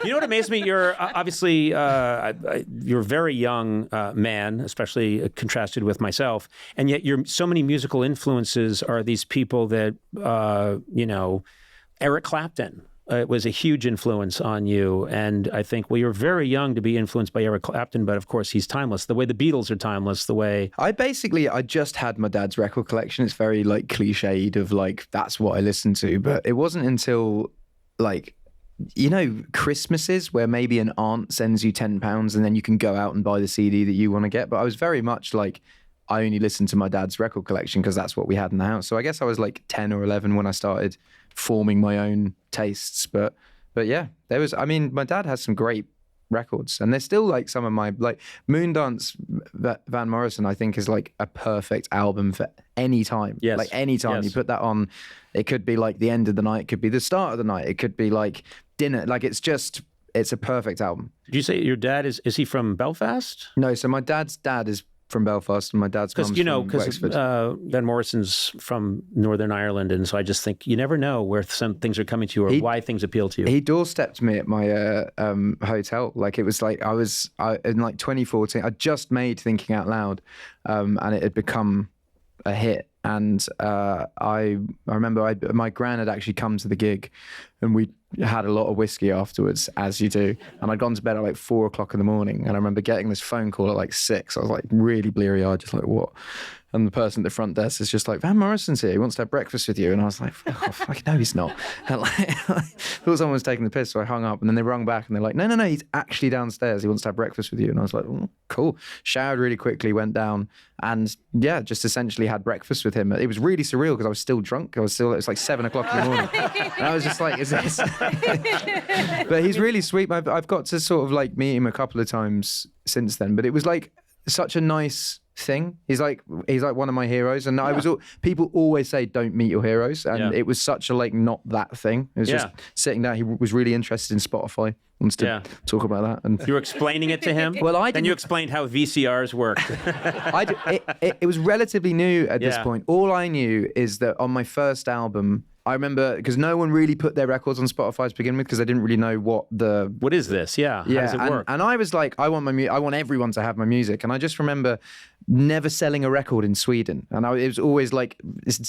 You know what amazed me? You're obviously you're a very young man, especially contrasted with myself, and yet so many musical influences are these people that Eric Clapton. It was a huge influence on you, and I think, well, you're very young to be influenced by Eric Clapton, but of course he's timeless. The way the Beatles are timeless, the way... I just had my dad's record collection. It's very like cliched of like, that's what I listened to, but it wasn't until like, Christmases where maybe an aunt sends you £10 and then you can go out and buy the CD that you want to get. But I was very much like, I only listened to my dad's record collection because that's what we had in the house. So I guess I was like 10 or 11 when I started forming my own tastes. But yeah, my dad has some great records, and they're still like some of my, like Moondance Van Morrison, I think is like a perfect album for any time. Yes. Like any time you put that on, it could be like the end of the night, it could be the start of the night, it could be like dinner. Like it's a perfect album. Did you say your dad is he from Belfast? No, so my dad's dad is from Belfast and my dad's mom's from Wexford. Van Morrison's from Northern Ireland, and so I just think you never know where some things are coming to you or why things appeal to you. He doorstepped me at my hotel. Like it was like I in like 2014. I just made Thinking Out Loud, and it had become a hit. And I remember my gran had actually come to the gig, and we had a lot of whiskey afterwards, as you do. And I'd gone to bed at like 4 o'clock in the morning, and I remember getting this phone call at like 6. I was like really bleary-eyed, just like, what? And the person at the front desk is just like, Van Morrison's here, he wants to have breakfast with you. And I was like, no, he's not. And like, I thought someone was taking the piss, so I hung up, and then they rung back and they're like, no, he's actually downstairs, he wants to have breakfast with you. And I was like, cool. Showered really quickly, went down, and yeah, just essentially had breakfast with him. It was really surreal because I was still drunk. It was like 7 o'clock in the morning. And I was just like, is this? But he's really sweet. I've got to sort of like meet him a couple of times since then, but it was like such a nice thing. He's like one of my heroes, and people always say don't meet your heroes, and it was such a like not that thing. It was just sitting down. He was really interested in Spotify, wants to talk about that, and you were explaining it to him. Well, then you explained how VCRs worked. It was relatively new at this point. All I knew is that on my first album, I remember, because no one really put their records on Spotify to begin with, because they didn't really know what is this? Yeah. How does it work? And I was like, I want everyone to have my music. And I just remember never selling a record in Sweden. And it was always like,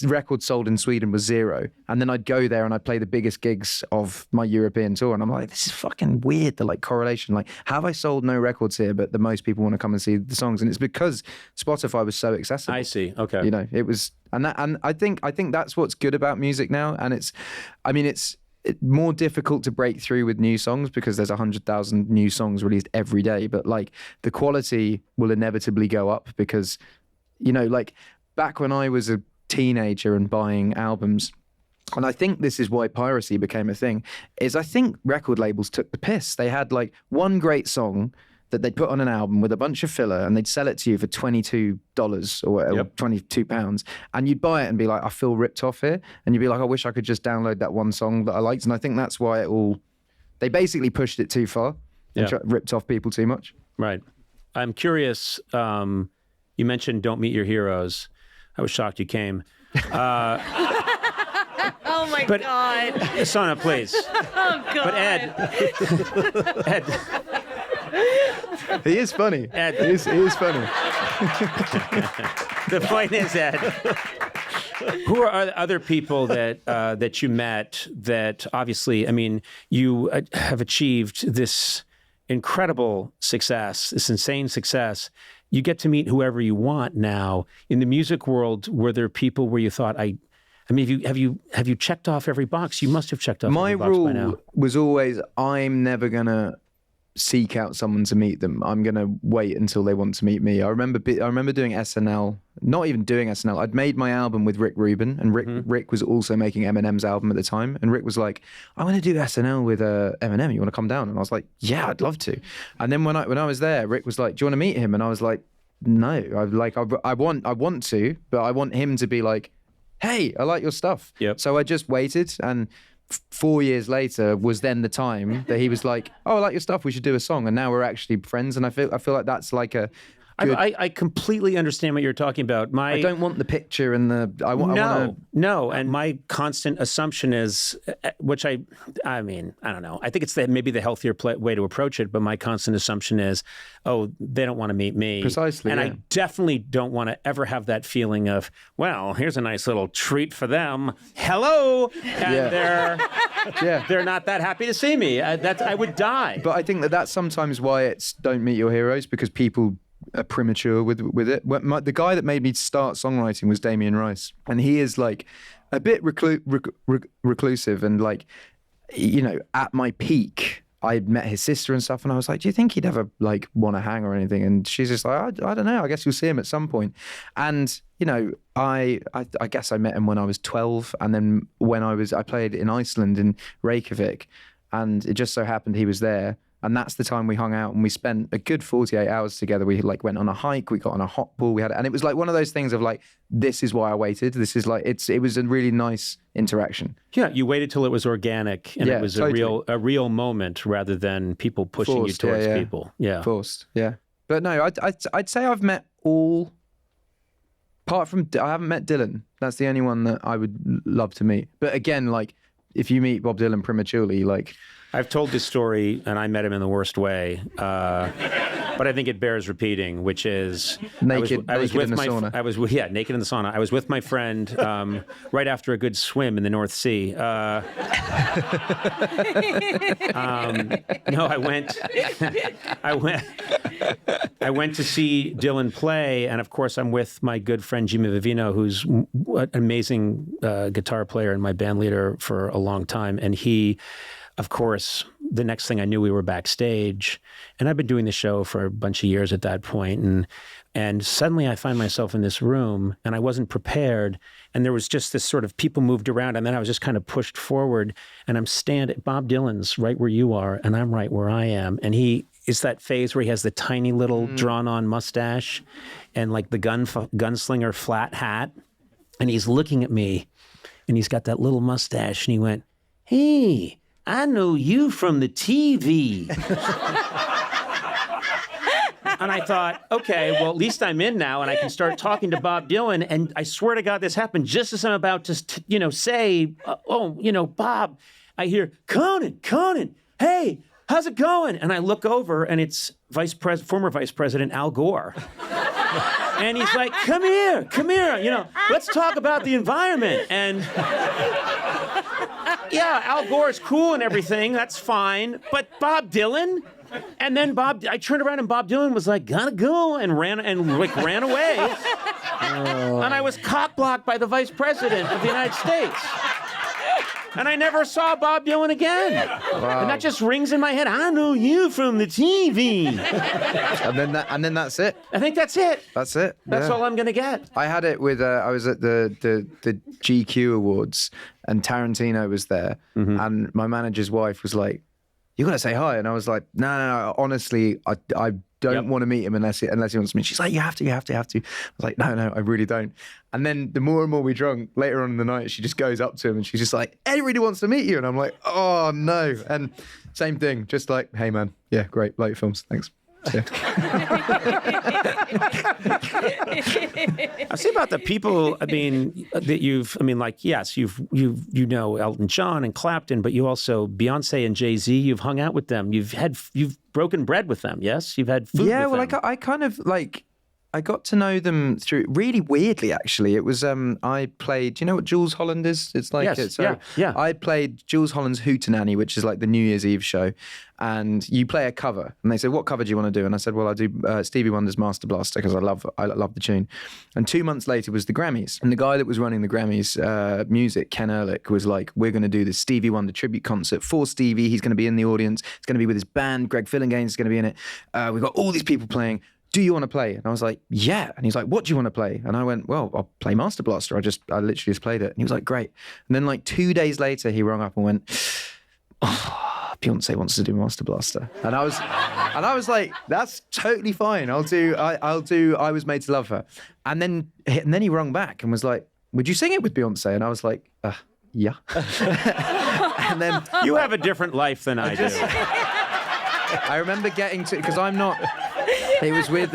records sold in Sweden was 0. And then I'd go there and I'd play the biggest gigs of my European tour. And I'm like, this is fucking weird, the like correlation. Like, have I sold no records here, but the most people want to come and see the songs? And it's because Spotify was so accessible. I see. Okay. It was, and I think that's what's good about music now. And it's more difficult to break through with new songs because there's 100,000 new songs released every day. But like the quality will inevitably go up because, like back when I was a teenager and buying albums, and I think this is why piracy became a thing, is I think record labels took the piss. They had like one great song that they'd put on an album with a bunch of filler, and they'd sell it to you for $22 or £22, and you'd buy it and be like, I feel ripped off here, and you'd be like, I wish I could just download that one song that I liked. And I think that's why they basically pushed it too far and ripped off people too much. Right. I'm curious, you mentioned don't meet your heroes. I was shocked you came. Oh my God. Sona, please. Oh God. But Ed. He is funny. Ed. He is funny. The point is, Ed, who are other people that you met that obviously, I mean, you have achieved this incredible success, this insane success. You get to meet whoever you want now. In the music world, were there people where you thought, I mean, have you checked off every box? You must have checked off every box by now. My rule was always, I'm never going to seek out someone to meet them. I'm going to wait until they want to meet me. I remember doing SNL, not even doing SNL. I'd made my album with Rick Rubin, and Rick was also making Eminem's album at the time. And Rick was like, I want to do SNL with Eminem. You want to come down? And I was like, yeah, I'd love to. And then when I was there, Rick was like, do you want to meet him? And I was like, no, I want to, but I want him to be like, hey, I like your stuff. Yep. So I just waited, and 4 years later was then the time that he was like, oh, I like your stuff, we should do a song. And now we're actually friends. And I feel like that's like I completely understand what you're talking about. I don't want the picture and the. No. And my constant assumption is, which I mean, I don't know. I think it's maybe the healthier way to approach it. But my constant assumption is, oh, they don't want to meet me. Precisely. And yeah. I definitely don't want to ever have that feeling of, well, here's a nice little treat for them. Hello, and they're not that happy to see me. I would die. But I think that's sometimes why it's don't meet your heroes, because people are premature with it. The guy that made me start songwriting was Damien Rice, and he is like a bit reclusive and like, you know, at my peak I met his sister and stuff, and I was like, do you think he'd ever like want to hang or anything? And she's just like, I don't know, I guess you'll see him at some point. And you know, I guess I met him when I was 12, and then when I played in Iceland in Reykjavik, and it just so happened he was there. And that's the time we hung out, and we spent a good 48 hours together. We like went on a hike, we got on a hot pool, and it was like one of those things of like, this is why I waited. This is like, it was a really nice interaction. Yeah, you waited till it was organic and it was totally. a real moment rather than people pushing Forced, you towards people. Yeah, forced. Yeah, but no, I'd say I've met all. Apart from, I haven't met Dylan. That's the only one that I would love to meet. But again, like, if you meet Bob Dylan prematurely, like. I've told this story, and I met him in the worst way, but I think it bears repeating, which is naked in the sauna. Naked in the sauna. I was with my friend right after a good swim in the North Sea. I went to see Dylan play, and of course, I'm with my good friend Jimmy Vivino, who's an amazing guitar player and my band leader for a long time, and he. Of course, the next thing I knew, we were backstage, and I've been doing the show for a bunch of years at that point, and suddenly I find myself in this room, and I wasn't prepared, and there was just this sort of people moved around, and then I was just kind of pushed forward, and I'm standing. Bob Dylan's right where you are, and I'm right where I am, and he is that phase where he has the tiny little drawn-on mustache, and like the gunslinger flat hat, and he's looking at me, and he's got that little mustache, and he went, "Hey, I know you from the TV." And I thought, okay, well, at least I'm in now and I can start talking to Bob Dylan. And I swear to God, this happened just as I'm about to, say, Bob, I hear, Conan, hey, how's it going? And I look over and it's former Vice President Al Gore. And he's like, come here, let's talk about the environment. And yeah, Al Gore's cool and everything, that's fine. But Bob Dylan? And then I turned around and Bob Dylan was like, gotta go, and ran away. And I was cock-blocked by the Vice President of the United States. And I never saw Bob Dylan again. Wow. And that just rings in my head. I know you from the TV. and then that's it. I think that's it. That's it. That's all I'm going to get. I had it with, I was at the GQ Awards, and Tarantino was there. Mm-hmm. And my manager's wife was like, you got to say hi. And I was like, no, honestly, I don't want to meet him unless he wants to meet. She's like, you have to. I was like, no, I really don't. And then the more and more we drunk, later on in the night, she just goes up to him and she's just like, Eddie really wants to meet you. And I'm like, oh no. And same thing, just like, hey man, yeah, great, like your films, thanks. Yeah. I see about the people, that yes, you know Elton John and Clapton, but you also, Beyonce and Jay-Z, you've hung out with them. You've broken bread with them, yes? You've had food with them. Yeah, well, I kind of like, I got to know them through, really weirdly, actually. It was, I played, do you know what Jules Holland is? It's like, yes, yeah. I played Jules Holland's Hootenanny, which is like the New Year's Eve show. And you play a cover. And they said, what cover do you want to do? And I said, well, I do Stevie Wonder's Master Blaster, because I love the tune. And 2 months later was the Grammys. And the guy that was running the Grammys music, Ken Ehrlich, was like, we're going to do this Stevie Wonder tribute concert for Stevie. He's going to be in the audience. It's going to be with his band. Greg Fillinganes is going to be in it. We've got all these people playing. Do you want to play? And I was like, yeah. And he's like, what do you want to play? And I went, well, I'll play Master Blaster. I literally just played it. And he was like, great. And then like 2 days later, he rang up and went, Beyonce wants to do Master Blaster. And I was like, that's totally fine. I'll do I Was Made to Love Her. And then he rung back and was like, would you sing it with Beyonce? And I was like, yeah. And then you have a different life than I do. I remember getting to, because I'm not It was with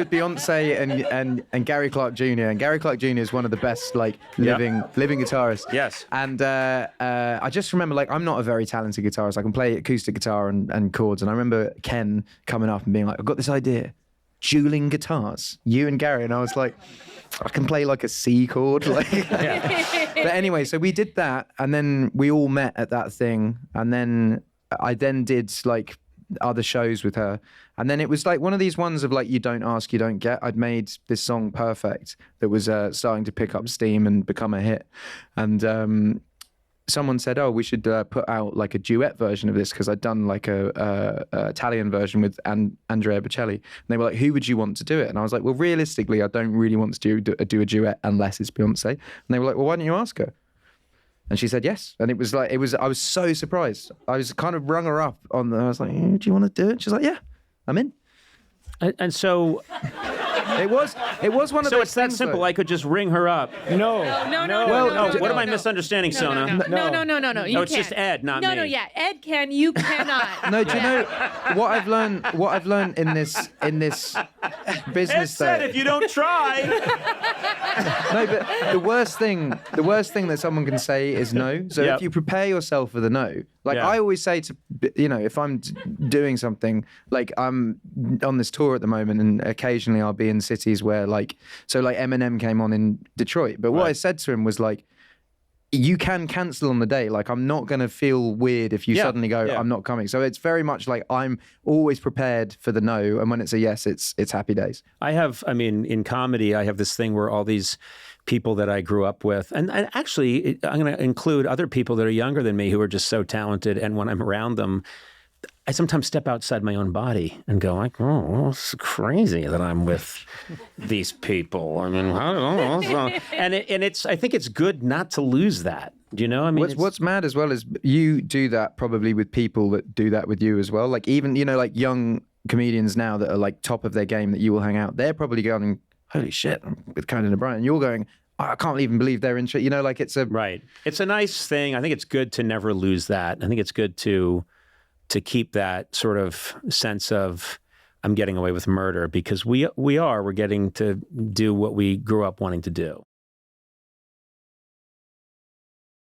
Beyonce and Gary Clark Jr. And Gary Clark Jr. is one of the best living guitarists. Yes. And I just remember I'm not a very talented guitarist. I can play acoustic guitar and chords. And I remember Ken coming up and being like, "I've got this idea, dueling guitars, you and Gary." And I was like, I can play a C chord. But anyway, so we did that, and then we all met at that thing, and then I did other shows with her, and then it was one of these ones of you don't ask, you don't get. I'd made this song Perfect that was starting to pick up steam and become a hit, and someone said, "Oh, we should put out a duet version of this," because I'd done a Italian version with Andrea Bocelli. And they were like, "Who would you want to do it?" And I was like, "Well, realistically, I don't really want to do a duet unless it's Beyonce." And they were like, "Well, why don't you ask her?" And she said yes. And I was so surprised. I was kind of rung her up I was like, "Do you want to do it?" She's like, "Yeah, I'm in." And so it was one of those. So it's that things, simple. though. I could just ring her up. No. What am I misunderstanding, Sona? No. No, it's just Ed, not me. No, yeah. Ed can. You cannot. No, do you know what I've learned? What I've learned in this business? Ed said, if you don't try. No, but the worst thing that someone can say is no. So if you prepare yourself for the no, I always say to, if I'm doing something, I'm on this tour at the moment, and occasionally I'll be in cities where Eminem came on in Detroit. But what I said to him was you can cancel on the day. I'm not going to feel weird if you suddenly go, I'm not coming. So it's very much I'm always prepared for the no. And when it's a yes, it's happy days. In comedy, I have this thing where all these people that I grew up with, and actually I'm going to include other people that are younger than me who are just so talented. And when I'm around them, I sometimes step outside my own body and go "Oh, it's crazy that I'm with these people." I mean, I think it's good not to lose that. Do you know? What's mad as well is you do that probably with people that do that with you as well. Even young comedians now that are top of their game that you will hang out. They're probably going, "Holy shit, I'm with Conan O'Brien." And you're going, "I can't even believe they're in shit." It's a right. It's a nice thing. I think it's good to never lose that. I think it's good to keep that sort of sense of I'm getting away with murder, because we're getting to do what we grew up wanting to do.